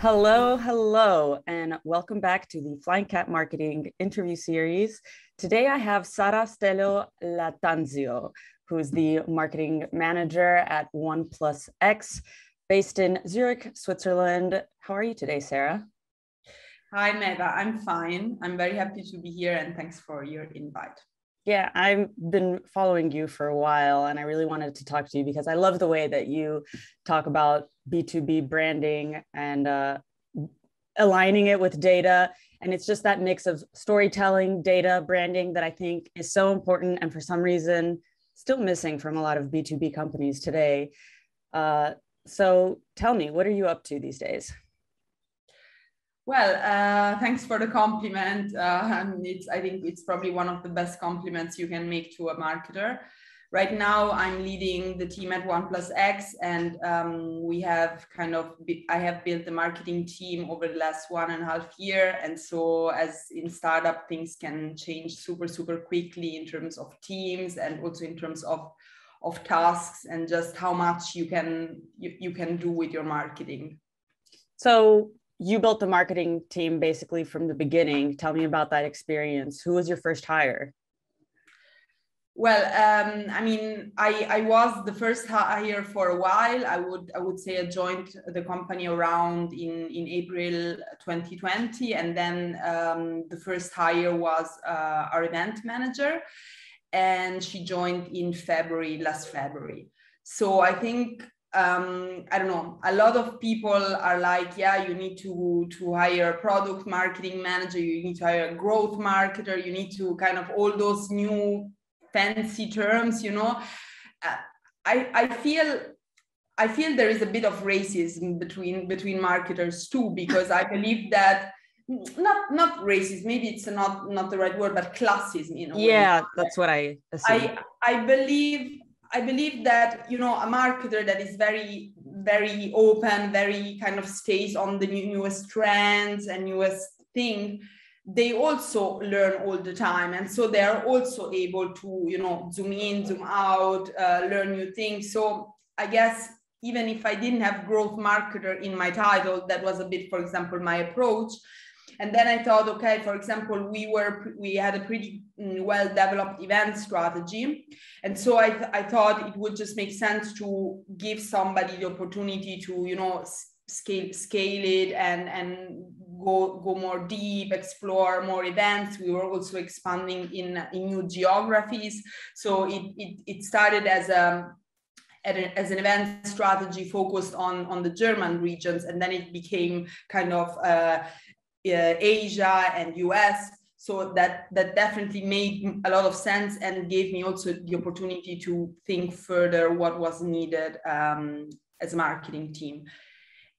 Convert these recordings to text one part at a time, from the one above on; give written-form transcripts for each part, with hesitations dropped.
Hello, and welcome back to the Flying Cat Marketing interview series. Today I have Sara Stella Lattanzio, who's the marketing manager at 1plusX, based in Zurich, Switzerland. How are you today, Sarah? Hi, Mega. I'm fine. I'm very happy to be here, and thanks for your invite. Yeah, I've been following you for a while, and I really wanted to talk to you because I love the way that you talk about B2B branding and aligning it with data. And it's just that mix of storytelling, data, branding that I think is so important, and for some reason still missing from a lot of B2B companies today. So tell me, what are you up to these days? Well, thanks for the compliment. I think it's probably one of the best compliments you can make to a marketer. Right now, I'm leading the team at 1plusX, and I have built the marketing team over the last 1.5 years. And so as in startup, things can change super quickly in terms of teams and also in terms of tasks and just how much you can do with your marketing. So you built the marketing team basically from the beginning. Tell me about that experience. Who was your first hire? Well, I was the first hire for a while. I would say I joined the company around in April 2020, and then the first hire was our event manager, and she joined in last February. So I think I don't know, a lot of people are like, yeah, you need to hire a product marketing manager, you need to hire a growth marketer, you need to kind of all those new fancy terms, I feel there is a bit of racism between marketers too, because I believe that not racist, maybe it's not the right word, but classism in a way. Yeah, that's what I assume. I believe that, a marketer that is very, very open, very kind of stays on the newest trends and newest thing, they also learn all the time. And so they are also able to, zoom in, zoom out, learn new things. So I guess even if I didn't have growth marketer in my title, that was a bit, for example, my approach. And then I thought, okay, for example, we had a pretty well-developed event strategy. And so I thought it would just make sense to give somebody the opportunity to, scale it and go more deep, explore more events. We were also expanding in new geographies. So it started as an event strategy focused on the German regions, and then it became kind of Asia and US. So that definitely made a lot of sense and gave me also the opportunity to think further what was needed as a marketing team.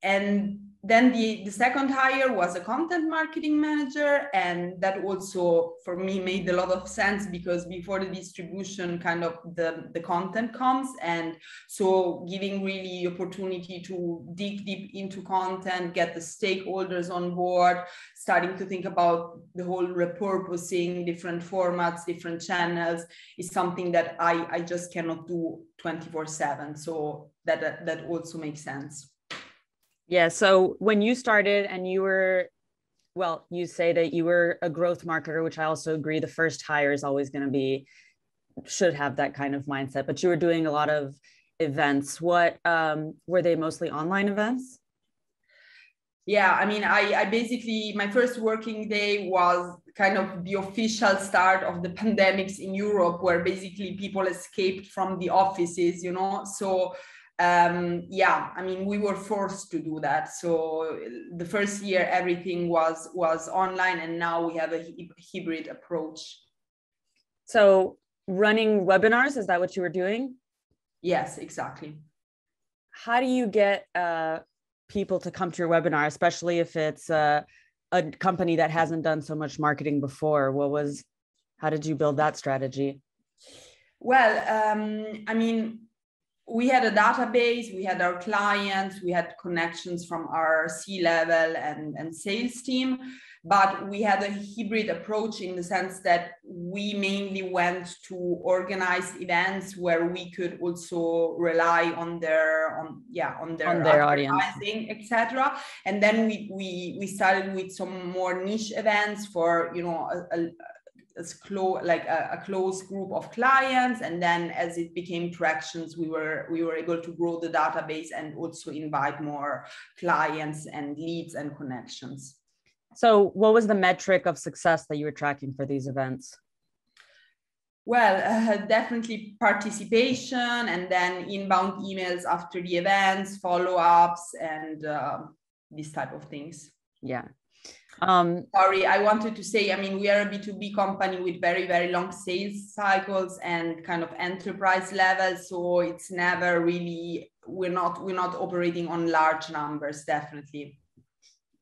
And then the second hire was a content marketing manager, and that also for me made a lot of sense, because before the distribution, kind of the content comes, and so giving really the opportunity to dig deep into content, get the stakeholders on board, starting to think about the whole repurposing, different formats, different channels, is something that I just cannot do 24/7. So that also makes sense. Yeah. So when you started and you say that you were a growth marketer, which I also agree, the first hire is always going to should have that kind of mindset, but you were doing a lot of events. What were they mostly online events? Yeah, I basically, my first working day was kind of the official start of the pandemics in Europe, where basically people escaped from the offices, so we were forced to do that. So the first year everything was online, and now we have a hybrid approach. So running webinars, is that what you were doing? Yes, exactly. How do you get people to come to your webinar, especially if it's a company that hasn't done so much marketing before? How did you build that strategy? Well, we had a database, we had our clients, we had connections from our C-level and sales team, but we had a hybrid approach in the sense that we mainly went to organize events where we could also rely on their advertising, etc. And then we started with some more niche events for, you know, a close group of clients, and then as it became tractions, we were able to grow the database and also invite more clients and leads and connections. So what was the metric of success that you were tracking for these events? Well, definitely participation, and then inbound emails after the events, follow-ups, and these type of things. Yeah. Sorry, I wanted to say, I mean, we are a B2B company with very, very long sales cycles and kind of enterprise level. So it's never really, we're not operating on large numbers, definitely.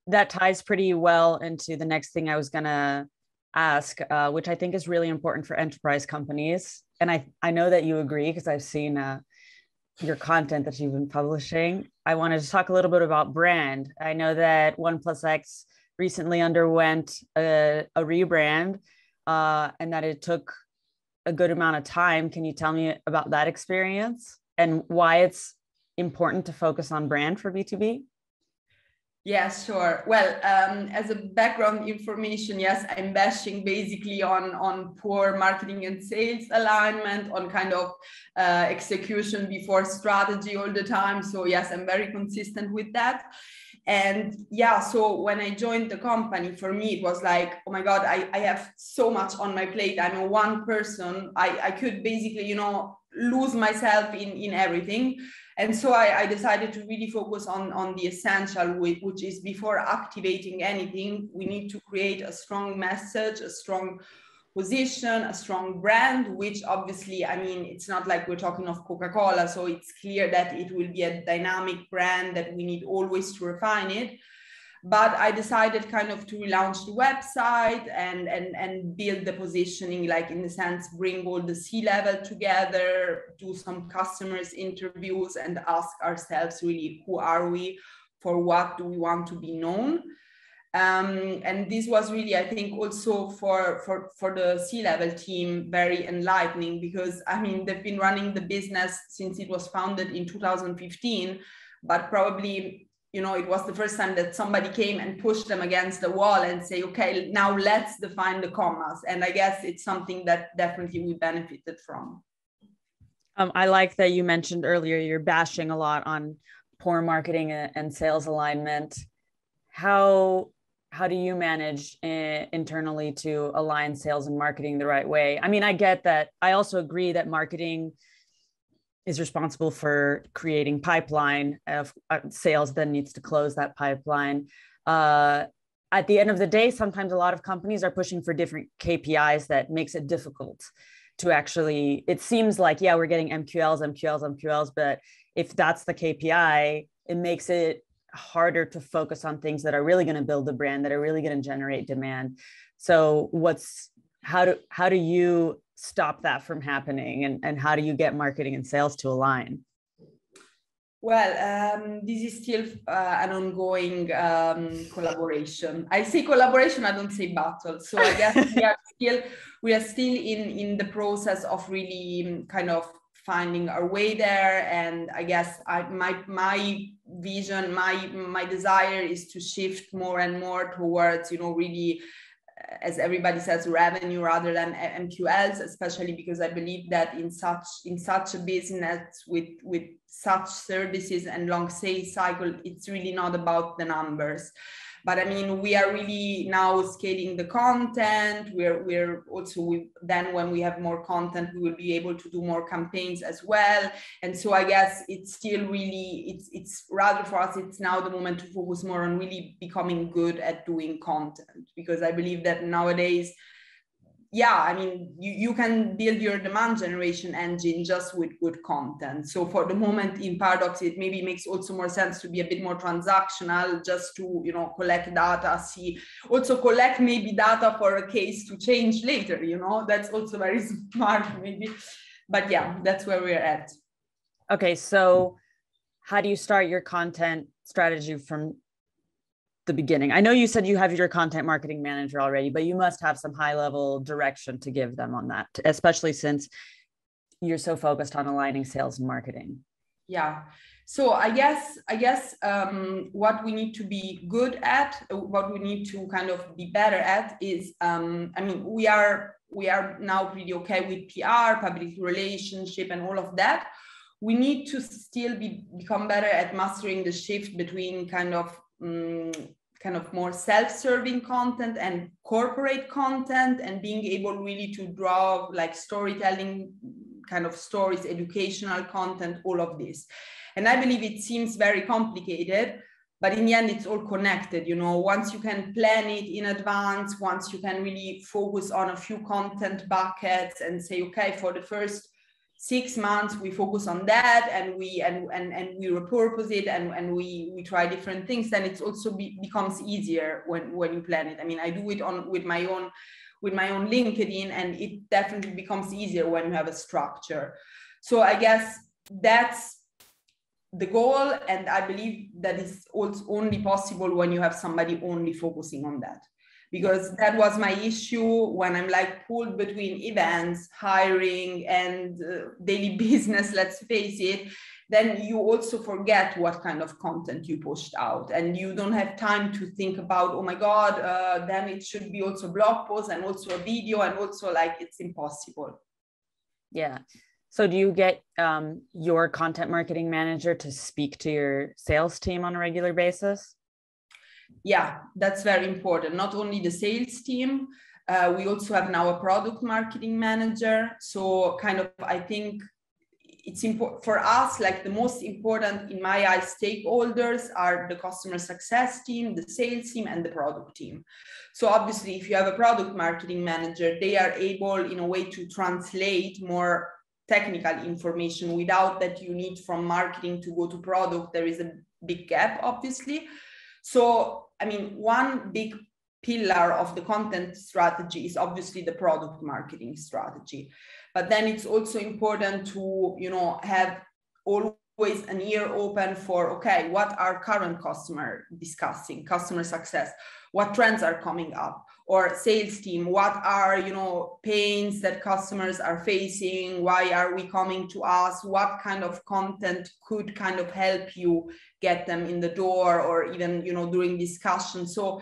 That ties pretty well into the next thing I was going to ask, which I think is really important for enterprise companies. And I know that you agree because I've seen your content that you've been publishing. I wanted to talk a little bit about brand. I know that 1plusX recently underwent a rebrand and that it took a good amount of time. Can you tell me about that experience and why it's important to focus on brand for B2B? Yeah, sure. Well, as a background information, yes, I'm bashing basically on poor marketing and sales alignment, on kind of execution before strategy all the time. So yes, I'm very consistent with that. And yeah, so when I joined the company, for me, it was like, oh my God, I have so much on my plate. I'm a one person. I could basically, you know, lose myself in everything. And so I decided to really focus on the essential, which is before activating anything, we need to create a strong message, a strong position, a strong brand, which obviously, I mean, it's not like we're talking of Coca-Cola. So it's clear that it will be a dynamic brand that we need always to refine it. But I decided kind of to relaunch the website and build the positioning, like in the sense, bring all the C-level together, do some customers interviews and ask ourselves really, who are we? For what do we want to be known? And this was really, I think, also for the C-level team, very enlightening, because I mean, they've been running the business since it was founded in 2015, but probably, you know, it was the first time that somebody came and pushed them against the wall and say, okay, now let's define the commas. And I guess it's something that definitely we benefited from. I like that you mentioned earlier, you're bashing a lot on poor marketing and sales alignment. How do you manage internally to align sales and marketing the right way? I mean, I get that. I also agree that marketing is responsible for creating pipeline of sales, then needs to close that pipeline. At the end of the day, sometimes a lot of companies are pushing for different KPIs that makes it difficult to actually, it seems like, yeah, we're getting MQLs, but if that's the KPI, it makes it harder to focus on things that are really going to build the brand, that are really going to generate demand. So how do you stop that from happening, and how do you get marketing and sales to align? Well, this is still an ongoing collaboration. I say collaboration, I don't say battle. So I guess we are still in the process of really kind of finding our way there. And I guess my vision, my desire is to shift more and more towards, you know, really, as everybody says, revenue rather than MQLs, especially because I believe that in such a business with such services and long sales cycle, it's really not about the numbers. But I mean, we are really now scaling the content. We're also, then when we have more content, we will be able to do more campaigns as well. And so I guess it's still really, it's rather for us, it's now the moment to focus more on really becoming good at doing content. Because I believe that nowadays, yeah, I mean, you can build your demand generation engine just with good content. So for the moment in Paradox, it maybe makes also more sense to be a bit more transactional, just to, you know, collect data, also collect maybe data for a case to change later, you know, that's also very smart maybe. But yeah, that's where we're at. Okay, so how do you start your content strategy from the beginning? I know you said you have your content marketing manager already, but you must have some high level direction to give them on that, especially since you're so focused on aligning sales and marketing. Yeah. So I guess what we need to be good at, what we need to kind of be better at is, I mean, we are now pretty okay with PR, public relationship, and all of that. We need to still become better at mastering the shift between kind of more self-serving content and corporate content, and being able really to draw like storytelling kind of stories, educational content, all of this. And I believe it seems very complicated, but in the end, it's all connected. You know, once you can plan it in advance, once you can really focus on a few content buckets and say, okay, for the first 6 months, we focus on that, and we repurpose it, and we try different things, then it's also becomes easier when you plan it. I mean, I do it with my own LinkedIn, and it definitely becomes easier when you have a structure. So I guess that's the goal, and I believe that is also only possible when you have somebody only focusing on that, because that was my issue when I'm like pulled between events, hiring, and daily business, let's face it. Then you also forget what kind of content you pushed out, and you don't have time to think about, oh my God, then it should be also blog post and also a video, and also like it's impossible. Yeah. So do you get your content marketing manager to speak to your sales team on a regular basis? Yeah, that's very important. Not only the sales team, we also have now a product marketing manager. So kind of, I think it's important for us, like the most important in my eyes stakeholders are the customer success team, the sales team, and the product team. So obviously, if you have a product marketing manager, they are able in a way to translate more technical information without that you need from marketing to go to product. There is a big gap, obviously. So, I mean, one big pillar of the content strategy is obviously the product marketing strategy. But then it's also important to, you know, have always an ear open for, okay, what are current customer discussing, customer success, what trends are coming up, or sales team, what are, you know, pains that customers are facing, why are we coming to us, what kind of content could kind of help you get them in the door, or even, you know, during discussion. So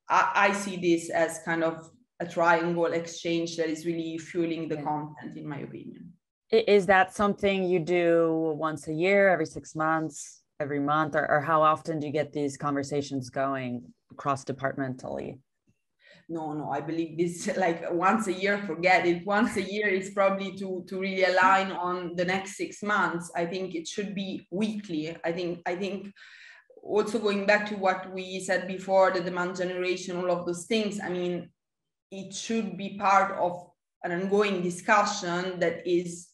I see this as kind of a triangle exchange that is really fueling the content, in my opinion. Is that something you do once a year, every 6 months, every month, or how often do you get these conversations going cross departmentally? No, I believe this, like once a year, forget it. Once a year is probably to really align on the next 6 months. I think it should be weekly. I think also going back to what we said before, the demand generation, all of those things, I mean, it should be part of an ongoing discussion that is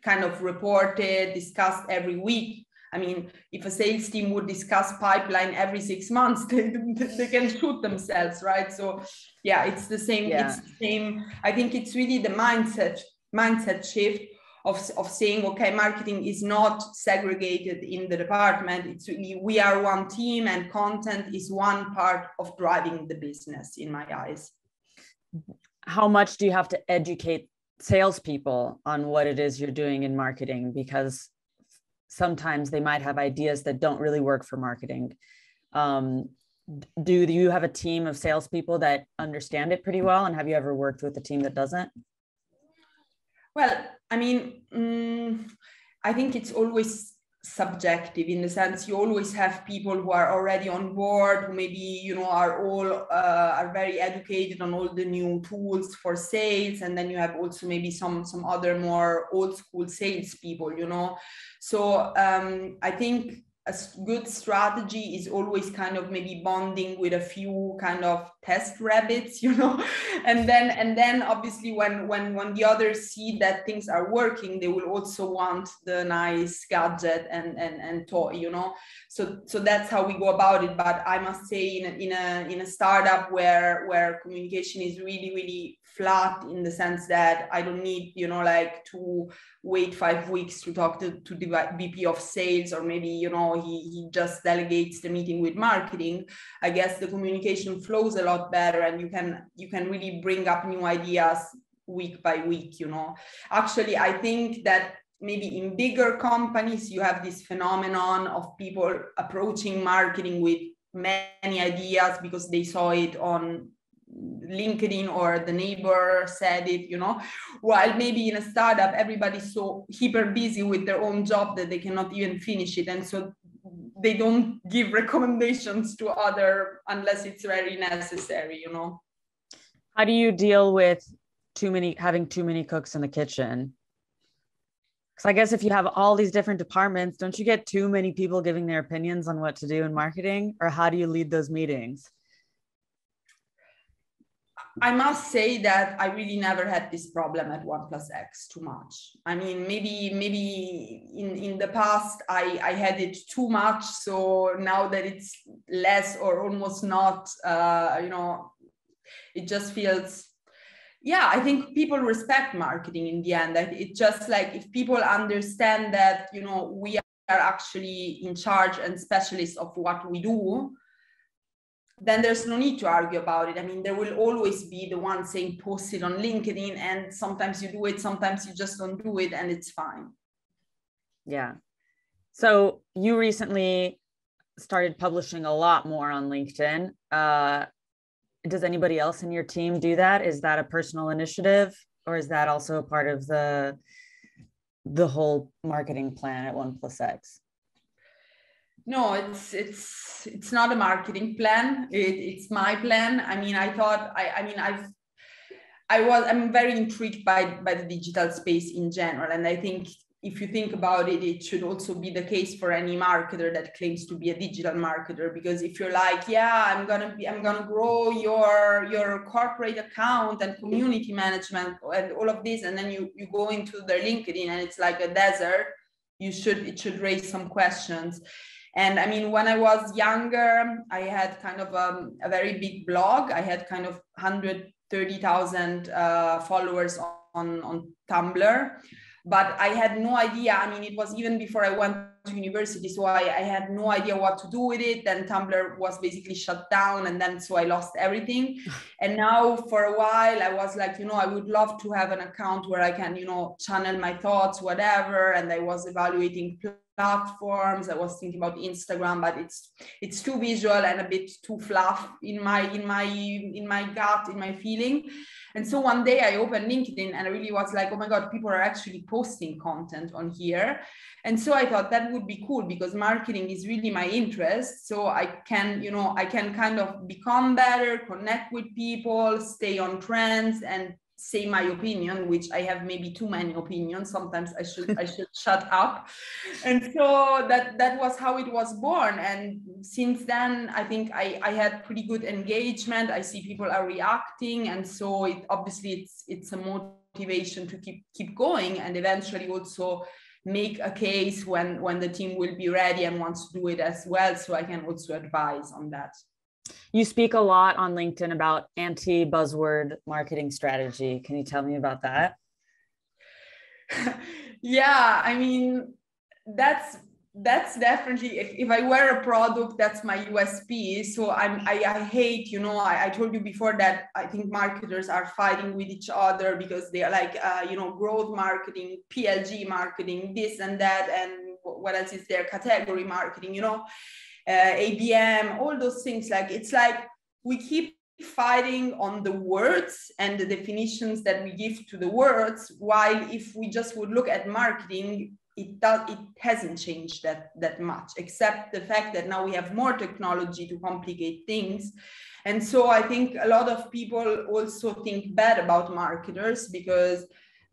kind of reported, discussed every week. I mean, if a sales team would discuss pipeline every 6 months, they can shoot themselves, right? So yeah, it's the same. Yeah. It's the same. I think it's really the mindset shift of saying, okay, marketing is not segregated in the department. It's really, we are one team, and content is one part of driving the business, in my eyes. How much do you have to educate salespeople on what it is you're doing in marketing? Because sometimes they might have ideas that don't really work for marketing. Do you have a team of salespeople that understand it pretty well? And have you ever worked with a team that doesn't? Well, I mean, I think it's always subjective, in the sense you always have people who are already on board, who maybe, you know, are very educated on all the new tools for sales, and then you have also maybe some other more old school sales people, you know. So I think a good strategy is always kind of maybe bonding with a few kind of test rabbits, you know, and then obviously when the others see that things are working, they will also want the nice gadget and toy, you know. So that's how we go about it. But I must say, in a startup where communication is really flat in the sense that I don't need, you know, like to wait 5 weeks to talk to the VP of sales, or maybe, you know, he just delegates the meeting with marketing. I guess the communication flows a lot better, and you can really bring up new ideas week by week, you know. Actually, I think that maybe in bigger companies, you have this phenomenon of people approaching marketing with many ideas because they saw it on LinkedIn or the neighbor said it, you know, while maybe in a startup, everybody's so hyper busy with their own job that they cannot even finish it. And so they don't give recommendations to other unless it's very necessary, you know. How do you deal with having too many cooks in the kitchen? Because I guess if you have all these different departments, don't you get too many people giving their opinions on what to do in marketing? Or how do you lead those meetings? I must say that I really never had this problem at 1plusX too much. I mean, maybe in the past I had it too much. So now that it's less or almost not, you know, it just feels, yeah, I think people respect marketing in the end. It's just like if people understand that, you know, we are actually in charge and specialists of what we do, then there's no need to argue about it. I mean, there will always be the one saying post it on LinkedIn, and sometimes you do it, sometimes you just don't do it, and it's fine. Yeah. So you recently started publishing a lot more on LinkedIn. Does anybody else in your team do that? Is that a personal initiative, or is that also a part of the whole marketing plan at 1plusX? No, it's not a marketing plan. It's my plan. I mean, I thought, I'm very intrigued by the digital space in general. And I think if you think about it, it should also be the case for any marketer that claims to be a digital marketer. Because if you're like, yeah, I'm gonna grow your corporate account and community management and all of this, and then you go into their LinkedIn and it's like a desert, it should raise some questions. And I mean, when I was younger, I had kind of a very big blog. I had kind of 130,000 followers on Tumblr. But I had no idea. I mean, it was even before I went to university. So I had no idea what to do with it. Then Tumblr was basically shut down. And then so I lost everything. And now for a while, I was like, you know, I would love to have an account where I can, you know, channel my thoughts, whatever. And I was evaluating platforms. I was thinking about Instagram, but it's too visual and a bit too fluff in my gut, in my feeling. And so one day I opened LinkedIn and I really was like, oh my God, people are actually posting content on here. And so I thought that would be cool because marketing is really my interest. So I can kind of become better, connect with people, stay on trends, and say my opinion, which I have maybe too many opinions. Sometimes I should shut up. And so that was how it was born. And since then, I think I had pretty good engagement. I see people are reacting. And so it's a motivation to keep going, and eventually also make a case when the team will be ready and wants to do it as well. So I can also advise on that. You speak a lot on LinkedIn about anti-buzzword marketing strategy. Can you tell me about that? Yeah, I mean, that's definitely, if I wear a product, that's my USP. So I hate, you know, I told you before that I think marketers are fighting with each other because they are like, you know, growth marketing, PLG marketing, this and that, and what else is there? Category marketing, you know. ABM, all those things. Like, it's like we keep fighting on the words and the definitions that we give to the words, while if we just would look at marketing, it hasn't changed that much, except the fact that now we have more technology to complicate things. And so I think a lot of people also think bad about marketers because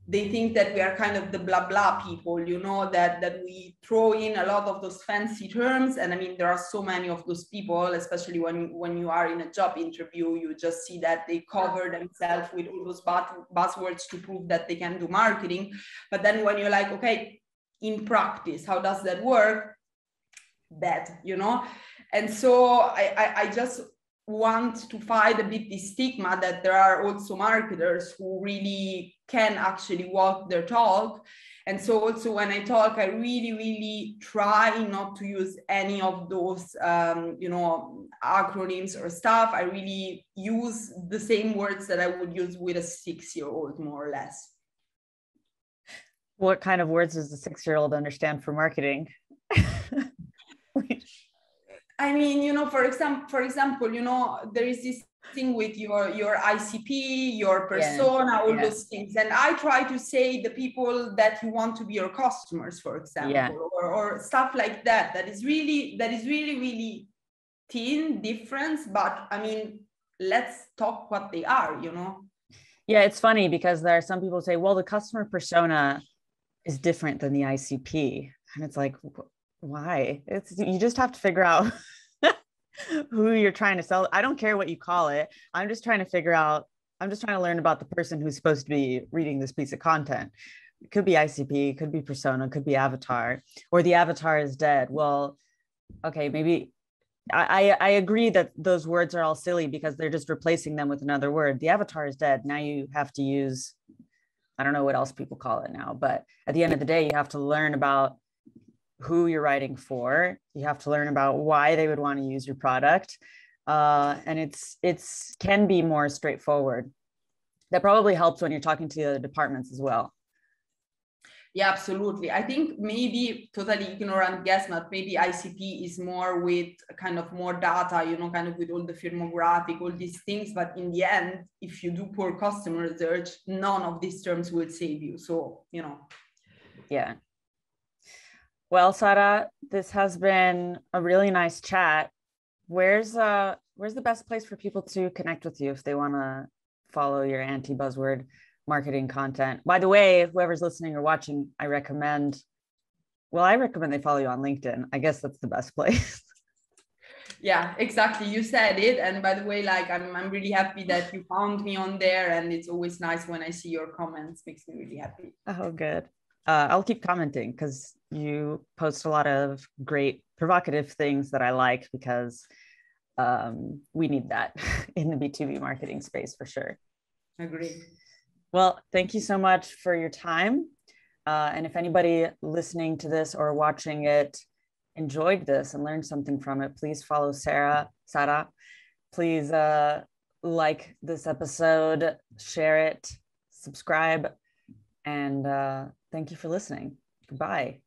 they think that we are kind of the blah blah people, you know, that we throw in a lot of those fancy terms. And I mean, there are so many of those people, especially when you are in a job interview, you just see that they cover themselves with all those buzzwords to prove that they can do marketing. But then when you're like, okay, in practice, how does that work? Bad, you know? And so I just want to fight a bit the stigma that there are also marketers who really can actually walk their talk. And so also when I talk, I really, really try not to use any of those, acronyms or stuff. I really use the same words that I would use with a 6-year-old, more or less. What kind of words does the 6-year-old understand for marketing? I mean, for example, there is this thing with your ICP, your persona, all those things. And I try to say the people that you want to be your customers, for example, or stuff like that. That is really, really thin difference. But I mean, let's talk what they are, Yeah, it's funny because there are some people who say, well, the customer persona is different than the ICP. And it's like, why? You just have to figure out who you're trying to sell. I don't care what you call it. I'm just trying to learn about the person who's supposed to be reading this piece of content. It could be ICP, it could be persona, it could be avatar, or the avatar is dead. Well, okay, maybe I agree that those words are all silly because they're just replacing them with another word. The avatar is dead. Now you have to use, I don't know what else people call it now, but at the end of the day, you have to learn about who you're writing for. You have to learn about why they would want to use your product. And it's can be more straightforward. That probably helps when you're talking to the other departments as well. Yeah, absolutely. I think maybe totally ignorant guess, but maybe ICP is more with kind of more data, kind of with all the firmographic, all these things. But in the end, if you do poor customer research, none of these terms will save you. So, Yeah. Well, Sara, this has been a really nice chat. Where's the best place for people to connect with you if they want to follow your anti-buzzword marketing content? By the way, whoever's listening or watching, I recommend they follow you on LinkedIn. I guess that's the best place. Yeah, exactly. You said it. And by the way, like I'm really happy that you found me on there. And it's always nice when I see your comments. Makes me really happy. Oh, good. I'll keep commenting because you post a lot of great provocative things that I like because we need that in the B2B marketing space for sure. Agree. Well, thank you so much for your time. And if anybody listening to this or watching it enjoyed this and learned something from it, please follow Sara. Please like this episode, share it, subscribe, and thank you for listening. Goodbye.